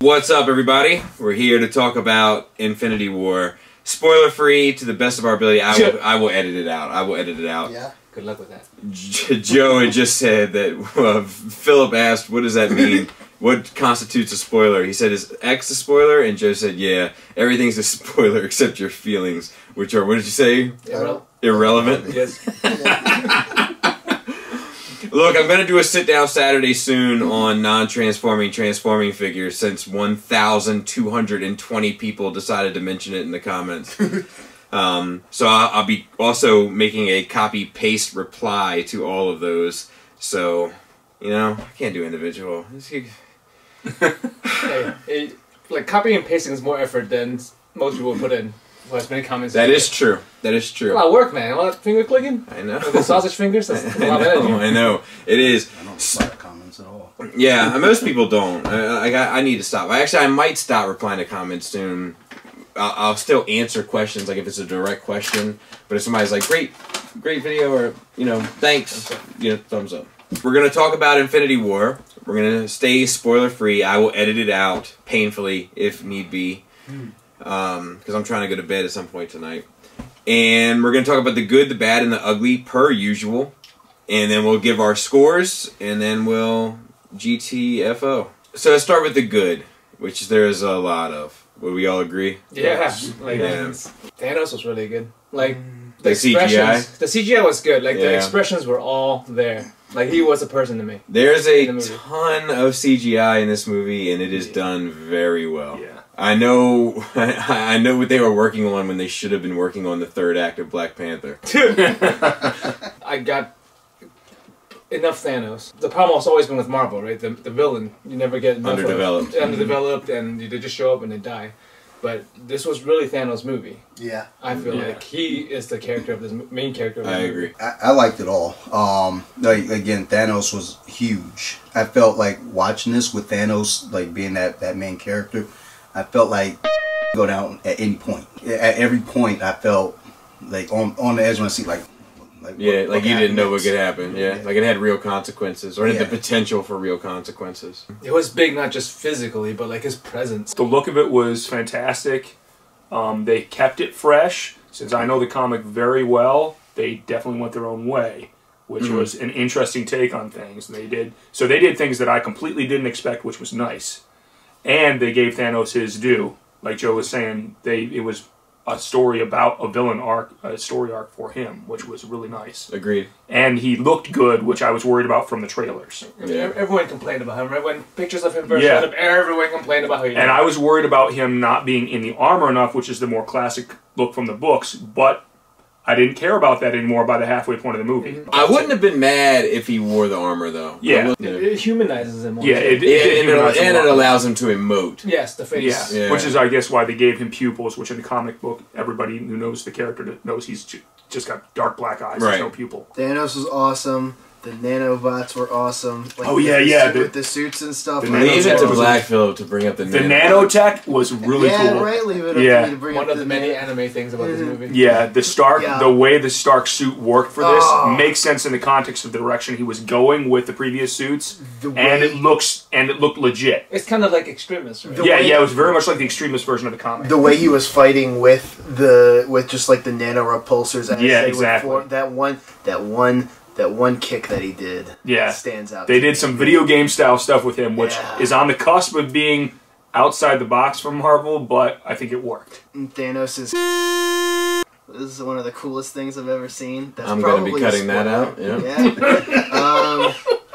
What's up, everybody? We're here to talk about Infinity War. Spoiler free to the best of our ability. I will edit it out. I will edit it out. Yeah. Good luck with that. Joe had just said that Philip asked, what does that mean? What constitutes a spoiler? He said, is X a spoiler? And Joe said, yeah, everything's a spoiler except your feelings, which are, what did you say? Irrelevant? Yes. Look, I'm going to do a sit-down Saturday soon on non-transforming transforming figures since 1,220 people decided to mention it in the comments. So I'll be also making a copy-paste reply to all of those. So, you know, I can't do individual. Like, copying and pasting is more effort than most people put in. As many comments. That is true. That is true. A lot of work, man. A lot of finger clicking. I know. With the sausage fingers. That's a lot of energy. I know. It is. I don't reply to comments at all. Yeah, most people don't. I need to stop. I might stop replying to comments soon. I'll still answer questions, like if it's a direct question. But if somebody's like, great video, or, you know, thanks, you know, thumbs up. We're going to talk about Infinity War. We're going to stay spoiler free. I will edit it out painfully if need be. Because I'm trying to go to bed at some point tonight. And we're going to talk about the good, the bad, and the ugly, per usual. And then we'll give our scores, and then we'll GTFO. So let's start with the good, which there is a lot of. Would we all agree? Yeah. Like, yeah. Thanos was really good. Like, the CGI? The CGI was good. Like, the expressions were all there. Like, he was a person to me. There's a ton of CGI in this movie, and it is done very well. Yeah. I know what they were working on when they should have been working on the third act of Black Panther. I got enough Thanos. The problem has always been with Marvel, right? The villain, you never get enough underdeveloped. Underdeveloped, and they just show up and they die. But this was really Thanos' movie. Yeah. I feel like he is the character of this main character of this movie. Agree. I liked it all. Like, again, Thanos was huge. I felt like watching this with Thanos, like being that main character, I felt like go down at any point. At every point, I felt like on the edge of my seat, like yeah, like you didn't know what could happen. Yeah, like it had real consequences, or it had the potential for real consequences. It was big, not just physically, but like his presence. The look of it was fantastic. They kept it fresh. Since I know the comic very well, they definitely went their own way, which was an interesting take on things. And they did things that I completely didn't expect, which was nice. And they gave Thanos his due. Like Joe was saying, it was a story about a villain arc, a story arc for him, which was really nice. Agreed. And he looked good, which I was worried about from the trailers. Yeah. Everyone complained about him, right? When pictures of him first showed up, everyone complained about him. And I was worried about him not being in the armor enough, which is the more classic look from the books, but I didn't care about that anymore by the halfway point of the movie. I wouldn't have been mad if he wore the armor, though. Yeah. It humanizes him. Yeah, and it allows him to emote. Yes, the face. Yeah. Which is, I guess, why they gave him pupils, which in the comic book, everybody who knows the character knows he's just got dark black eyes. Right. There's no pupil. Thanos was awesome. The nanobots were awesome. Like, with the suits and stuff. Leave it to Black Phillip to bring up the nanotech was really cool. Yeah, right. Leave it up to you to bring one up of the many anime things about this movie. Yeah, the way the Stark suit worked for this makes sense in the context of the direction he was going with the previous suits, and it looked legit. It's kind of like Extremis, right? It was very much like the Extremis version of the comic. The way he was fighting with just like the nano repulsors. Exactly. That one kick that he did stands out. They did some video game style stuff with him, which is on the cusp of being outside the box from Marvel, but I think it worked. And Thanos is... This is one of the coolest things I've ever seen. I'm going to be cutting that out. Yeah.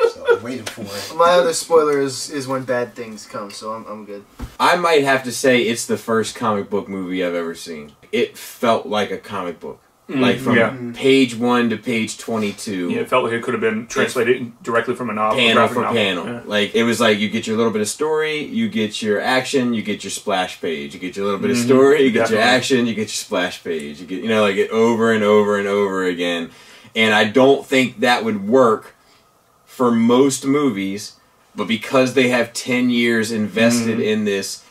So I'm waiting for it. My other spoiler is when bad things come, so I'm good. I might have to say it's the first comic book movie I've ever seen. It felt like a comic book. Like from page 1 to page 22. Yeah, it felt like it could have been translated directly from a novel. Panel for panel. Yeah. Like, it was like you get your little bit of story, you get your action, you get your splash page. You get your little bit of story, you get your action, you get your splash page. You get, you know, like it over and over and over again. And I don't think that would work for most movies, but because they have 10 years invested in this,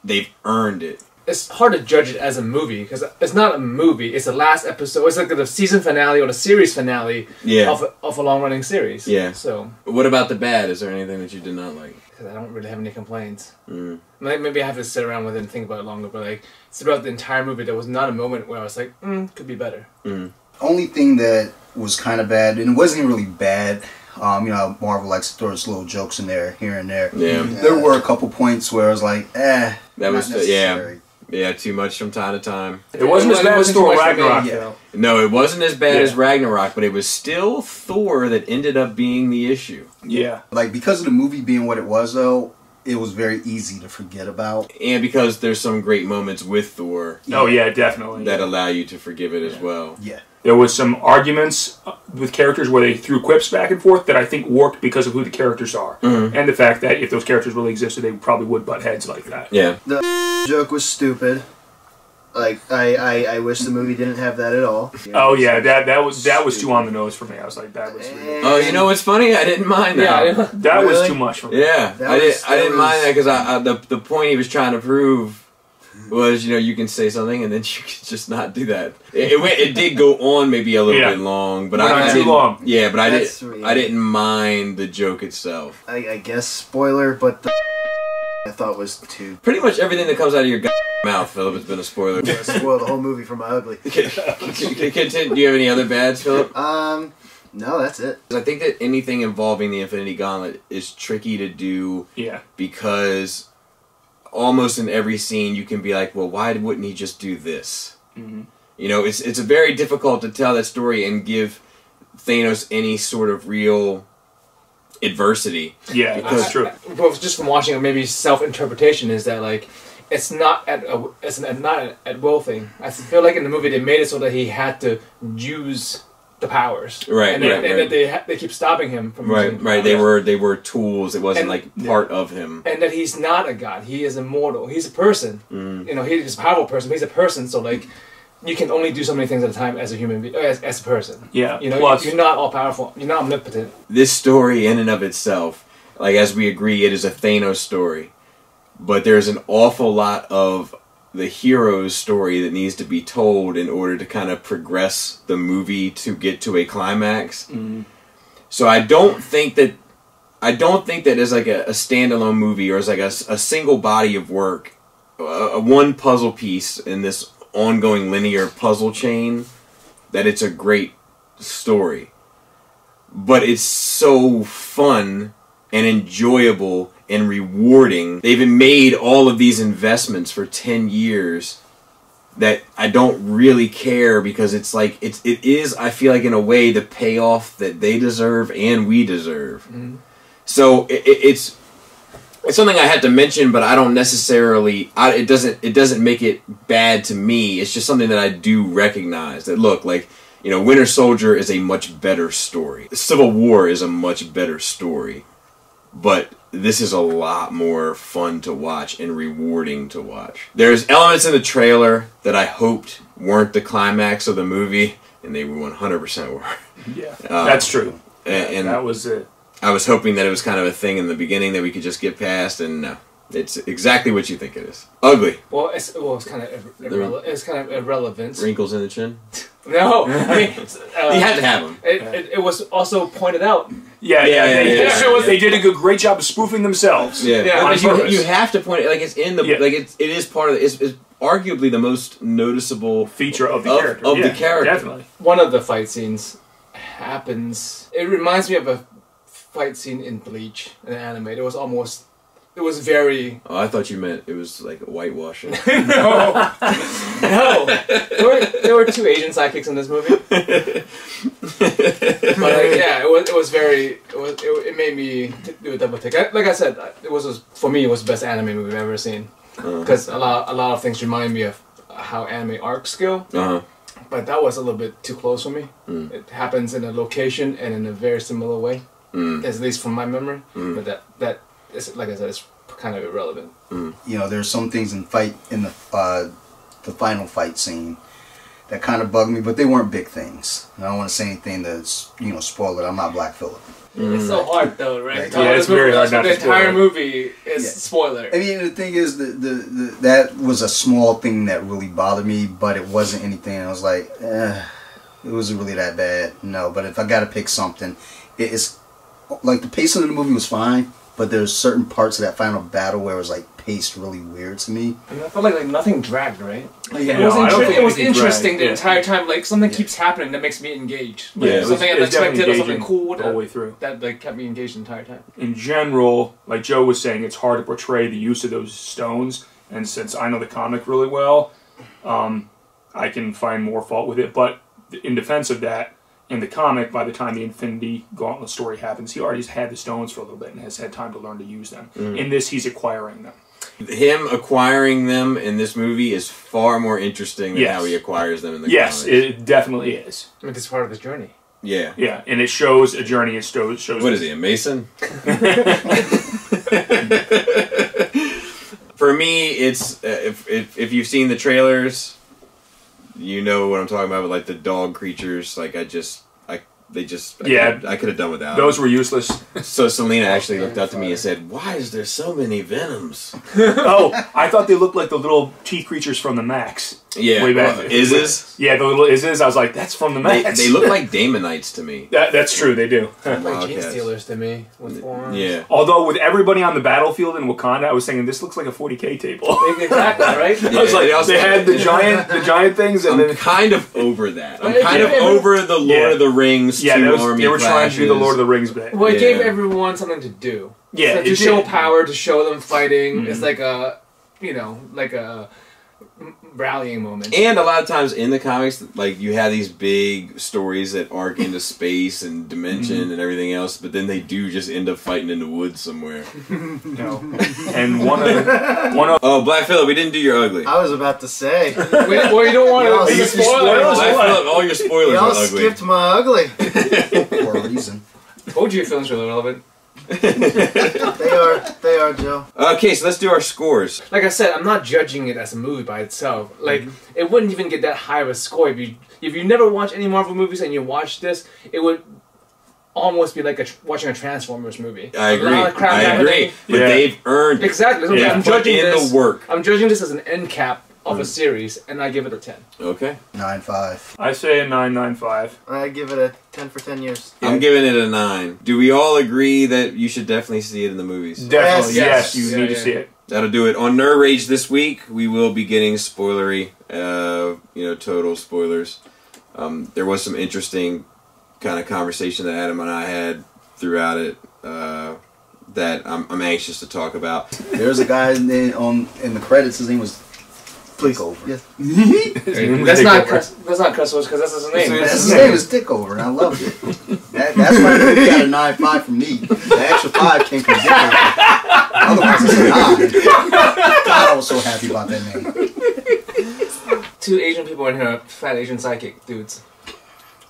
they've earned it. It's hard to judge it as a movie because it's not a movie. It's the last episode. It's like the season finale or the series finale of a long running series. Yeah. So what about the bad? Is there anything that you did not like? because I don't really have any complaints. Maybe I have to sit around with it and think about it longer, but like throughout the entire movie, there was not a moment where I was like, could be better. Only thing that was kind of bad, and it wasn't really bad. You know, Marvel likes to throw its little jokes in there, here and there. Yeah. There were a couple points where I was like, that was necessary. Yeah, too much from time to time. It wasn't as bad as Thor Ragnarok, though. No, it wasn't as bad as Ragnarok, but it was still Thor that ended up being the issue. Yeah. Like, because of the movie being what it was, though, it was very easy to forget about. And because there's some great moments with Thor. Oh, yeah, definitely. That allow you to forgive it as well. Yeah. There was some arguments with characters where they threw quips back and forth that I think worked because of who the characters are. And the fact that if those characters really existed, they probably would butt heads like that. Yeah. The joke was stupid. Like, I wish the movie didn't have that at all. Oh, yeah, that was too on the nose for me. I was like, that was really... Oh, you know what's funny? I didn't mind that. Yeah, that was too much for me. Yeah, I didn't mind that because the point he was trying to prove was, you know, you can say something and then you can just not do that. It did go on maybe a little bit long, but not too long. Yeah, but I didn't mind the joke itself. I guess spoiler, but the I thought was too... Pretty much everything that comes out of your mouth, Philip, has been a spoiler. I spoiled the whole movie for my ugly. Do you have any other bads, Philip? No, that's it. I think that anything involving the Infinity Gauntlet is tricky to do. Yeah. Because almost in every scene you can be like, well, why wouldn't he just do this? You know, it's very difficult to tell that story and give Thanos any sort of real adversity. Yeah, that's true. Well, just from watching it, maybe self-interpretation is that like it's not an at will thing. I feel like in the movie they made it so that he had to use the powers, right? And they keep stopping him from using right. They were tools. It wasn't like part of him. And that he's not a god. He is immortal. He's a person. You know, he's a powerful person. But he's a person. So like, you can only do so many things at a time as a human being, as a person. Yeah. You know, you're not all powerful. You're not omnipotent. This story, in and of itself, like as we agree, it is a Thanos story. But there's an awful lot of the hero's story that needs to be told in order to kind of progress the movie to get to a climax. So I don't think that as like a standalone movie or as like a single body of work, one puzzle piece in this ongoing linear puzzle chain, that it's a great story. But it's so fun and enjoyable and rewarding. They've made all of these investments for 10 years that I don't really care, because it's like it is, I feel like, in a way, the payoff that they deserve and we deserve. So it's something I had to mention, but I don't necessarily. It doesn't make it bad to me. It's just something that I do recognize. That look, like, you know, Winter Soldier is a much better story. Civil War is a much better story, but this is a lot more fun to watch and rewarding to watch. There's elements in the trailer that I hoped weren't the climax of the movie, and they 100% were. Yeah, that's true. And that was it. I was hoping that it was kind of a thing in the beginning that we could just get past, and no. It's exactly what you think it is. Ugly. Well, it's kind of irrelevant. Wrinkles in the chin? No, I mean... you had to have them. It was also pointed out. They did a great job of spoofing themselves. You have to point it, like, it's in the... Like, it is part of... It's arguably the most noticeable... feature of the character. Of the character. Definitely. One of the fight scenes happens... It reminds me of a fight scene in Bleach, an anime. It was very... Oh, I thought you meant it was like whitewashing. No. There were two Asian sidekicks in this movie. But like, yeah, it was very... It made me do a double take. Like I said, for me, it was the best anime movie I've ever seen. Because a lot of things remind me of how anime arcs go. But that was a little bit too close for me. It happens in a location and in a very similar way. At least from my memory. But that is, like I said, it's kind of irrelevant. You know, there's some things in the final fight scene that kind of bugged me, but they weren't big things. And I don't want to say anything that's, you know, spoil it. I'm not Black Phillip. It's so hard though, right? Yeah, it's very hard not to spoil. The entire movie is spoiler. I mean, the thing is, that was a small thing that really bothered me, but it wasn't anything. I was like, it wasn't really that bad. No, but if I got to pick something, it's like the pacing of the movie was fine. but there's certain parts of that final battle where it was like paced really weird to me. I mean, I felt like nothing dragged, right? Yeah, It was interesting the entire time. Like something keeps happening that makes me engaged. Like, Yeah, something unexpected or something cool the whole way through. That like kept me engaged the entire time. In general, like Joe was saying, it's hard to portray the use of those stones, and since I know the comic really well, I can find more fault with it. But in defense of that, in the comic, by the time the Infinity Gauntlet story happens, he already had the stones for a little bit and has had time to learn to use them. In this, he's acquiring them. Him acquiring them in this movie is far more interesting than how he acquires them in the Yes, comics. it definitely is. I mean, this is part of his journey. Yeah. Yeah, and it shows a journey. It shows. What is he, a Mason? For me, it's if you've seen the trailers, you know what I'm talking about. With like the dog creatures, like I could have done without. Those were useless. So Selena actually looked up to me and said, "Why is there so many Venoms?" Oh, I thought they looked like the little teeth creatures from the Max. Yeah, way back. Izzes. Yeah, the little Izzes. I was like, that's from the Max. They look like Daemonites to me. That's true. They do. Like Gene Stealers to me with forearms. Yeah. Although with everybody on the battlefield in Wakanda, I was thinking this looks like a 40K table. Exactly, right? I was like, they had the giant things, and I'm then kind of over that. I'm kind of over the Lord of the Rings. Yeah, army they were trying to do the clashes. Lord of the Rings bit. Well, it gave everyone something to do. Yeah, so to show power, to show them fighting. Mm-hmm. It's like a, like a rallying moment. And a lot of times in the comics, like you have these big stories that arc into space and dimension and everything else, but then they do just end up fighting in the woods somewhere. And one of Oh, Black Phillip, we didn't do your ugly. I was about to say. Well, you don't want to spoil Black it. Phillip, all your spoilers Y'all are ugly. skipped my ugly. For a reason. Told you your feelings were relevant. They are, Joe. Okay, so let's do our scores. Like I said, I'm not judging it as a movie by itself. Like, it wouldn't even get that high of a score. If you never watch any Marvel movies and you watch this, it would almost be like watching a Transformers movie. I agree. A lot of crap I happening. agree. But they've earned Exactly. So Yeah. I'm judging in this. the work. I'm judging this as an end cap of a series, and I give it a 10. Okay. 9.5. I say a 9.95. I give it a 10 for 10 years. I'm giving it a 9. Do we all agree that you should definitely see it in the movies? Definitely, Yes. you need to see it. That'll do it. On Nerd Rage this week, we will be getting spoilery, total spoilers. There was some interesting kind of conversation that Adam and I had throughout it that I'm anxious to talk about. There's a guy in the credits. His name was Dickover. Yes. That's not cuss words because that's his name. His name is Dickover, and I loved it. That's why he got a 9.5 from me. The extra 5 came from Dickover. Otherwise, it's a 9. God, I was so happy about that name. 2 Asian people in here, fat Asian psychic dudes.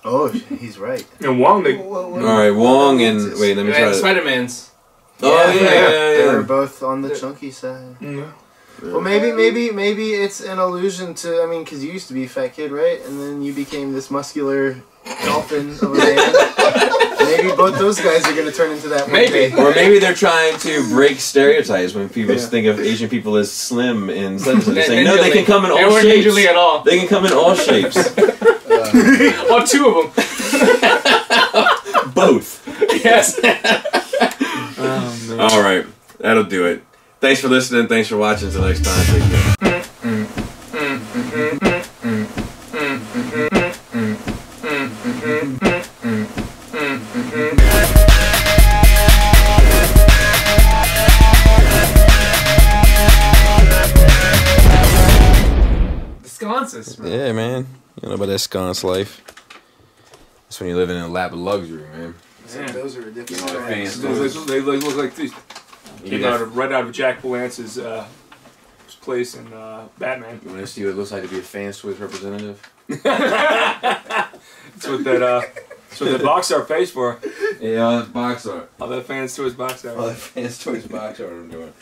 Oh, he's right. And Wong, All right, Wong and wait, let me try to. Spider-Man's. Oh They were yeah. both on the chunky side. Well, maybe it's an allusion to, because you used to be a fat kid, right? And then you became this muscular dolphin of a man. Maybe both those guys are going to turn into that. Maybe. Or maybe they're trying to break stereotypes when people think of Asian people as slim and such. They're saying, no, they can come in all They shapes. weren't at all. They can come in all shapes. Or 2 of them. Both. Yes. Oh, man. All right, that'll do it. Thanks for listening. Thanks for watching. Until next time. Take care. The sconces, man. Yeah, man. You know about that sconce life. That's when you're living in a lap of luxury, man. Those are ridiculous. You know, fans. They look like these. Came right out of Jack Palance's place in Batman. You want to see what it looks like to be a fans toys representative? That's what the box art pays for. Yeah, box art. All that fans toys box art. All the fans toys box art I'm doing.